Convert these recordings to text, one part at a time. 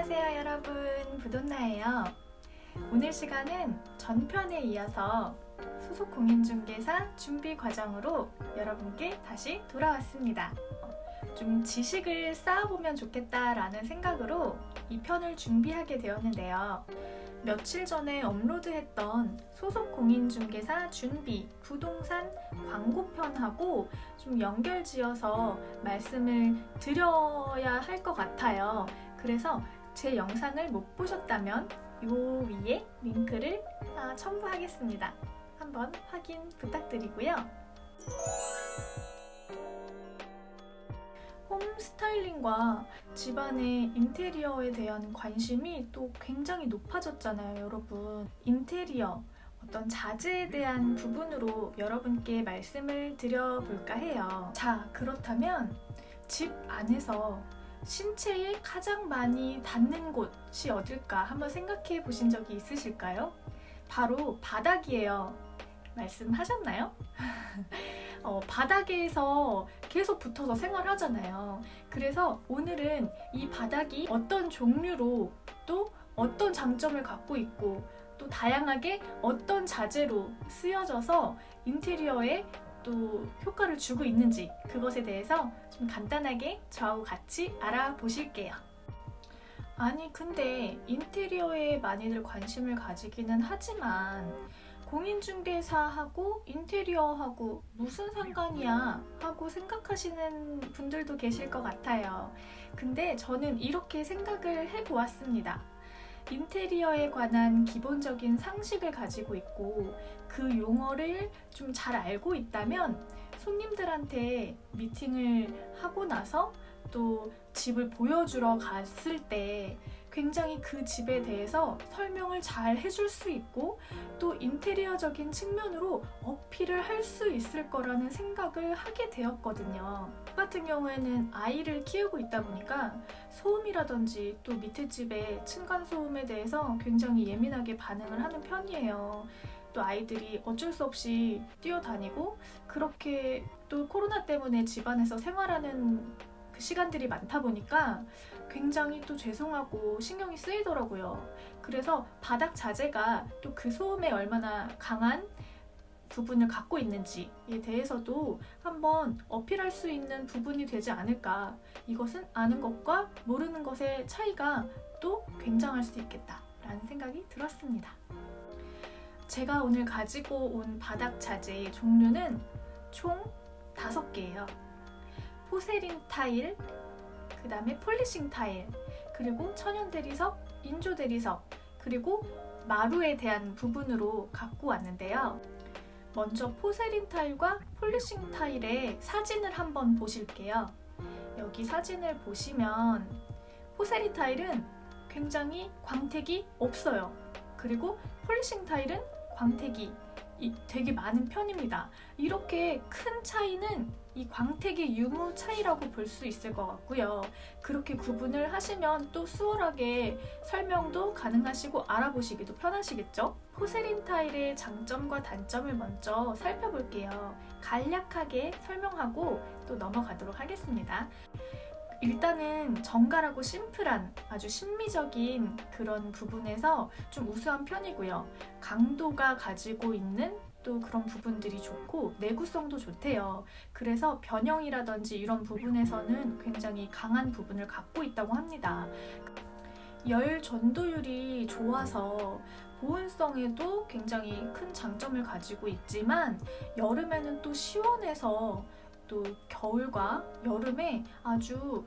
안녕하세요 여러분, 부돈나예요. 오늘 시간은 전편에 이어서 소속공인중개사 준비 과정으로 여러분께 다시 돌아왔습니다. 좀 지식을 쌓아보면 좋겠다라는 생각으로 이 편을 준비하게 되었는데요. 며칠 전에 업로드했던 소속공인중개사 준비 부동산 광고편하고 좀 연결지어서 말씀을 드려야 할 것 같아요. 그래서 제 영상을 못 보셨다면 요 위에 링크를 첨부하겠습니다. 한번 확인 부탁드리고요. 홈 스타일링과 집안의 인테리어에 대한 관심이 또 굉장히 높아졌잖아요, 여러분. 인테리어, 어떤 자재에 대한 부분으로 여러분께 말씀을 드려볼까 해요. 자, 그렇다면 집 안에서 신체에 가장 많이 닿는 곳이 어딜까 한번 생각해 보신 적이 있으실까요? 바로 바닥이에요. 말씀하셨나요? 바닥에서 계속 붙어서 생활하잖아요. 그래서 오늘은 이 바닥이 어떤 종류로 또 어떤 장점을 갖고 있고 또 다양하게 어떤 자재로 쓰여져서 인테리어에 또 효과를 주고 있는지 그것에 대해서 좀 간단하게 저하고 같이 알아보실게요. 아니 근데 인테리어에 많이들 관심을 가지기는 하지만 공인중개사하고 인테리어하고 무슨 상관이야 하고 생각하시는 분들도 계실 것 같아요. 근데 저는 이렇게 생각을 해보았습니다. 인테리어에 관한 기본적인 상식을 가지고 있고 그 용어를 좀 잘 알고 있다면 손님들한테 미팅을 하고 나서 또 집을 보여주러 갔을 때 굉장히 그 집에 대해서 설명을 잘 해줄 수 있고 또 인테리어적인 측면으로 어필을 할 수 있을 거라는 생각을 하게 되었거든요. 저 같은 경우에는 아이를 키우고 있다 보니까 소음이라든지 또 밑에 집의 층간소음에 대해서 굉장히 예민하게 반응을 하는 편이에요. 또 아이들이 어쩔 수 없이 뛰어다니고 그렇게 또 코로나 때문에 집안에서 생활하는 그 시간들이 많다 보니까 굉장히 또 죄송하고 신경이 쓰이더라고요. 그래서 바닥 자재가 또 그 소음에 얼마나 강한 부분을 갖고 있는지에 대해서도 한번 어필할 수 있는 부분이 되지 않을까. 이것은 아는 것과 모르는 것의 차이가 또 굉장할 수 있겠다라는 생각이 들었습니다. 제가 오늘 가지고 온 바닥 자재의 종류는 총 5개예요. 포세린 타일, 그 다음에 폴리싱 타일, 그리고 천연 대리석, 인조 대리석, 그리고 마루에 대한 부분으로 갖고 왔는데요. 먼저 포세린 타일과 폴리싱 타일의 사진을 한번 보실게요. 여기 사진을 보시면 포세린 타일은 굉장히 광택이 없어요. 그리고 폴리싱 타일은 광택이 되게 많은 편입니다. 이렇게 큰 차이는 이 광택의 유무 차이라고 볼 수 있을 것 같고요. 그렇게 구분을 하시면 또 수월하게 설명도 가능하시고 알아보시기도 편하시겠죠? 포세린 타일의 장점과 단점을 먼저 살펴볼게요. 간략하게 설명하고 또 넘어가도록 하겠습니다. 일단은 정갈하고 심플한 아주 심미적인 그런 부분에서 좀 우수한 편이고요. 강도가 가지고 있는 또 그런 부분들이 좋고 내구성도 좋대요. 그래서 변형이라든지 이런 부분에서는 굉장히 강한 부분을 갖고 있다고 합니다. 열 전도율이 좋아서 보온성에도 굉장히 큰 장점을 가지고 있지만 여름에는 또 시원해서 또 겨울과 여름에 아주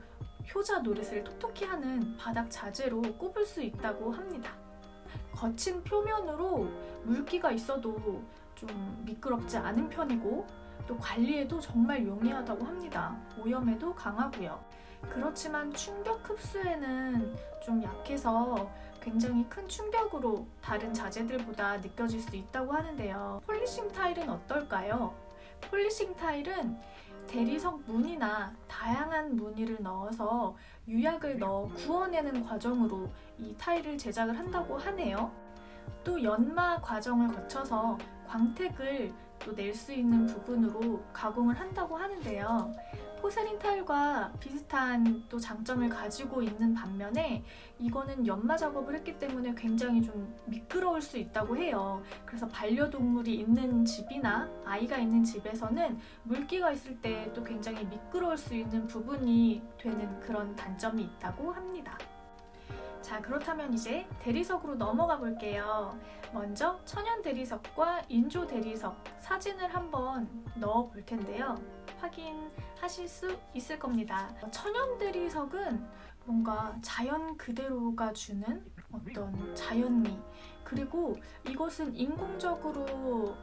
효자 노릇을 톡톡히 하는 바닥 자재로 꼽을 수 있다고 합니다. 거친 표면으로 물기가 있어도 좀 미끄럽지 않은 편이고 또 관리에도 정말 용이하다고 합니다. 오염에도 강하고요. 그렇지만 충격 흡수에는 좀 약해서 굉장히 큰 충격으로 다른 자재들보다 느껴질 수 있다고 하는데요. 폴리싱 타일은 어떨까요? 폴리싱 타일은 대리석 무늬나 다양한 무늬를 넣어서 유약을 넣어 구워내는 과정으로 이 타일을 제작을 한다고 하네요. 또 연마 과정을 거쳐서 광택을 또 낼 수 있는 부분으로 가공을 한다고 하는데요. 포세린 타일과 비슷한 또 장점을 가지고 있는 반면에 이거는 연마 작업을 했기 때문에 굉장히 좀 미끄러울 수 있다고 해요. 그래서 반려동물이 있는 집이나 아이가 있는 집에서는 물기가 있을 때 또 굉장히 미끄러울 수 있는 부분이 되는 그런 단점이 있다고 합니다. 자, 그렇다면 이제 대리석으로 넘어가 볼게요. 먼저 천연 대리석과 인조 대리석 사진을 한번 넣어 볼 텐데요. 확인하실 수 있을 겁니다. 천연 대리석은 뭔가 자연 그대로가 주는 어떤 자연미, 그리고 이것은 인공적으로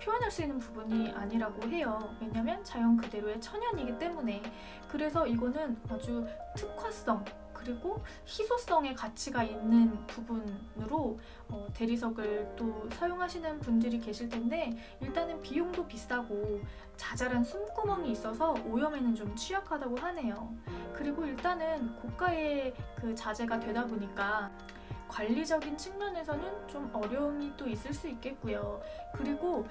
표현할 수 있는 부분이 아니라고 해요. 왜냐면 자연 그대로의 천연이기 때문에. 그래서 이거는 아주 특화성, 그리고 희소성의 가치가 있는 부분으로 대리석을 또 사용하시는 분들이 계실 텐데, 일단은 비용도 비싸고 자잘한 숨구멍이 있어서 오염에는 좀 취약하다고 하네요. 그리고 일단은 고가의 그 자재가 되다 보니까 관리적인 측면에서는 좀 어려움이 또 있을 수 있겠고요. 그리고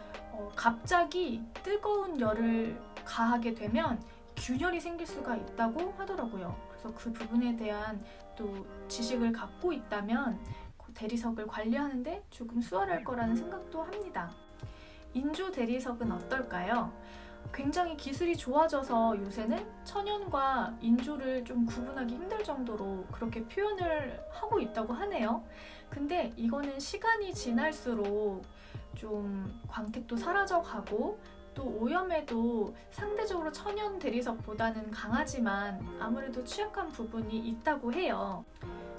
갑자기 뜨거운 열을 가하게 되면 균열이 생길 수가 있다고 하더라고요. 그래서 그 부분에 대한 또 지식을 갖고 있다면 그 대리석을 관리하는데 조금 수월할 거라는 생각도 합니다. 인조 대리석은 어떨까요? 굉장히 기술이 좋아져서 요새는 천연과 인조를 좀 구분하기 힘들 정도로 그렇게 표현을 하고 있다고 하네요. 근데 이거는 시간이 지날수록 좀 광택도 사라져가고 또 오염에도 상대적으로 천연 대리석보다는 강하지만 아무래도 취약한 부분이 있다고 해요.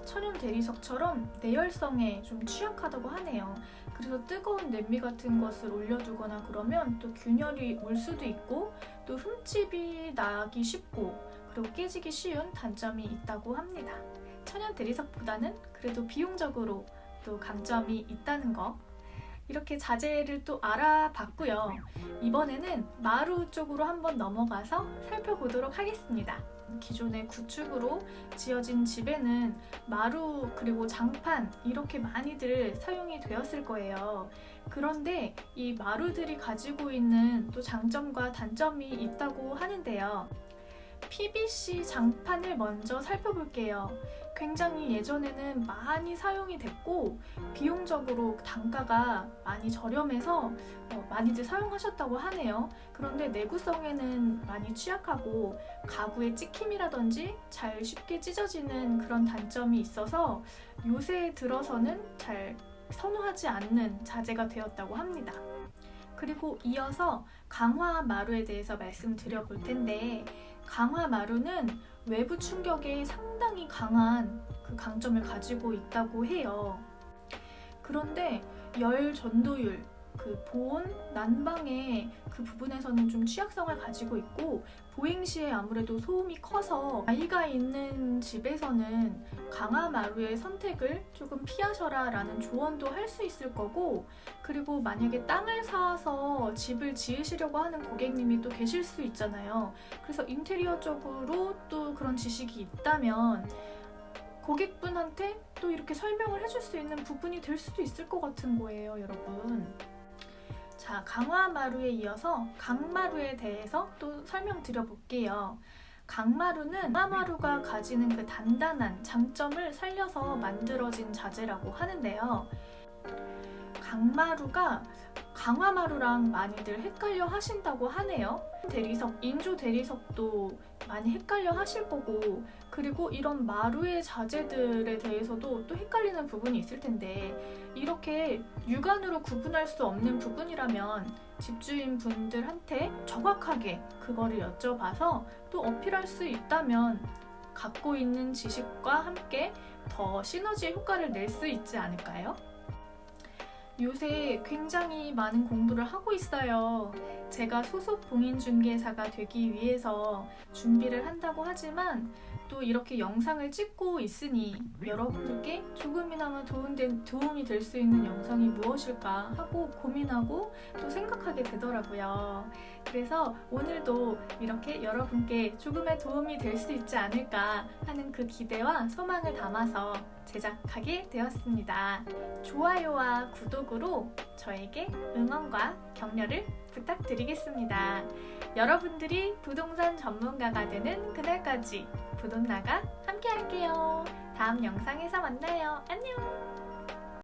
천연 대리석처럼 내열성에 좀 취약하다고 하네요. 그래서 뜨거운 냄비 같은 것을 올려두거나 그러면 또 균열이 올 수도 있고 또 흠집이 나기 쉽고 그리고 깨지기 쉬운 단점이 있다고 합니다. 천연 대리석보다는 그래도 비용적으로 또 강점이 있다는 거, 이렇게 자재를 또 알아봤고요. 이번에는 마루 쪽으로 한번 넘어가서 살펴보도록 하겠습니다. 기존의 구축으로 지어진 집에는 마루 그리고 장판 이렇게 많이들 사용이 되었을 거예요. 그런데 이 마루들이 가지고 있는 또 장점과 단점이 있다고 하는데요. PVC 장판을 먼저 살펴볼게요. 굉장히 예전에는 많이 사용이 됐고 비용적으로 단가가 많이 저렴해서 많이들 사용하셨다고 하네요. 그런데 내구성에는 많이 취약하고 가구의 찍힘이라든지 잘 쉽게 찢어지는 그런 단점이 있어서 요새 들어서는 잘 선호하지 않는 자재가 되었다고 합니다. 그리고 이어서 강화 마루에 대해서 말씀드려 볼 텐데, 강화 마루는 외부 충격에 상당히 강한 그 강점을 가지고 있다고 해요. 그런데 열 전도율, 그 보온, 난방의 그 부분에서는 좀 취약성을 가지고 있고 보행 시에 아무래도 소음이 커서 아이가 있는 집에서는 강화 마루의 선택을 조금 피하셔라 라는 조언도 할 수 있을 거고, 그리고 만약에 땅을 사서 집을 지으시려고 하는 고객님이 또 계실 수 있잖아요. 그래서 인테리어 쪽으로 또 그런 지식이 있다면 고객분한테 또 이렇게 설명을 해줄 수 있는 부분이 될 수도 있을 것 같은 거예요, 여러분. 자, 강화마루에 이어서 강마루에 대해서 또 설명드려 볼게요. 강마루는 강화마루가 가지는 그 단단한 장점을 살려서 만들어진 자재라고 하는데요. 강마루가 강화마루랑 많이들 헷갈려 하신다고 하네요. 대리석, 인조 대리석도 많이 헷갈려 하실 거고, 그리고 이런 마루의 자재들에 대해서도 또 헷갈리는 부분이 있을 텐데, 이렇게 육안으로 구분할 수 없는 부분이라면 집주인 분들한테 정확하게 그거를 여쭤봐서 또 어필할 수 있다면 갖고 있는 지식과 함께 더 시너지의 효과를 낼 수 있지 않을까요? 요새 굉장히 많은 공부를 하고 있어요. 제가 소속 공인중개사가 되기 위해서 준비를 한다고 하지만 또 이렇게 영상을 찍고 있으니 여러분들께 조금이나마 도움이 될 수 있는 영상이 무엇일까 하고 고민하고 또 생각하게 되더라고요. 그래서 오늘도 이렇게 여러분께 조금의 도움이 될 수 있지 않을까 하는 그 기대와 소망을 담아서 제작하게 되었습니다. 좋아요와 구독으로 저에게 응원과 격려를 부탁드리겠습니다. 여러분들이 부동산 전문가가 되는 그날까지 부돈나가 함께 할게요. 다음 영상에서 만나요. 안녕!